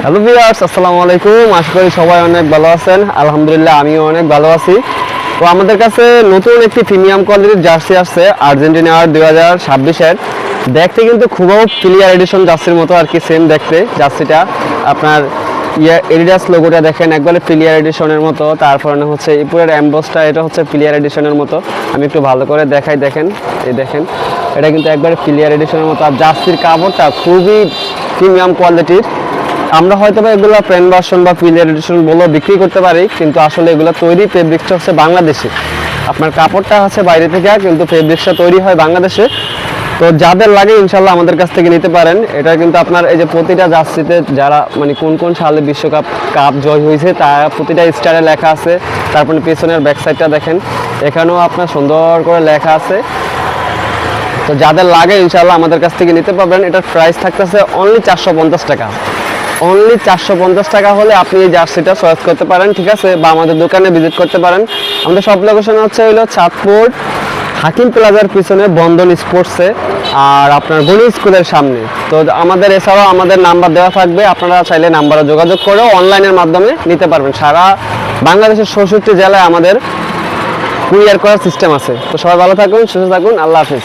Hello viewers, আসসালামু আলাইকুম। আশা করি সবাই অনেক ভালো আছেন। আলহামদুলিল্লাহ আমিও অনেক ভালো আছি। তো আমাদের কাছে নতুন একটি প্রিমিয়াম কোয়ালিটির জার্সি আসছে আর্জেন্টিনার 2026-এর। দেখতে কিন্তু খুব ক্লিয়ার এডিশন জার্সির মতো আর কি, সেম দেখতে জার্সিটা। আপনার এডিডাস লোগোটা দেখেন একবারে ক্লিয়ার এডিশনের মতো। তারপরে হচ্ছে ইপুরের এমবসটা, এটা হচ্ছে ক্লিয়ার এডিশনের মতো। আমি একটু ভালো করে দেখাই, দেখেন এই দেখেন, এটা কিন্তু একবারে ক্লিয়ার এডিশনের মতো। আর জার্সির কাপড়টা খুবই প্রিমিয়াম কোয়ালিটির। আমরা হয়তো বা এগুলো প্যান ভার্সন বা ক্লিয়ার এডিশন বলেও বিক্রি করতে পারি, কিন্তু আসলে এগুলো তৈরি ফেব্রিক্সটা হচ্ছে বাংলাদেশে। আপনার কাপড়টা হচ্ছে বাইরে থেকে, কিন্তু ফেব্রিক্সটা তৈরি হয় বাংলাদেশে। তো যাদের লাগে ইনশাল্লাহ আমাদের কাছ থেকে নিতে পারেন। এটা কিন্তু আপনার এই যে প্রতিটা জার্সিতে যারা মানে কোন কোন সালে বিশ্বকাপ জয় হয়েছে তা প্রতিটা স্টারে লেখা আছে। তারপরে পেছনের ব্যাক সাইডটা দেখেন, এখানেও আপনার সুন্দর করে লেখা আছে। তো যাদের লাগে ইনশাল্লাহ আমাদের কাছ থেকে নিতে পারবেন। এটার প্রাইস থাকতেছে অনলি 450 টাকা। অনলি 450 টাকা হলে আপনি এই জার্সিটা চয়েস করতে পারেন, ঠিক আছে? বা আমাদের দোকানে ভিজিট করতে পারেন। আমাদের সব লোকেশন হচ্ছে হলো চাঁদপুর হাকিম প্লাজার পিছনে বন্ধন স্পোর্টসে, আর আপনার গণি স্কুলের সামনে। তো আমাদের এছাড়াও আমাদের নাম্বার দেওয়া থাকবে, আপনারা চাইলে নাম্বারে যোগাযোগ করেও অনলাইনের মাধ্যমে নিতে পারবেন। সারা বাংলাদেশের 64 জেলায় আমাদের কুরিয়ার করার সিস্টেম আছে। তো সবাই ভালো থাকুন, সুস্থ থাকুন, আল্লাহ হাফিজ।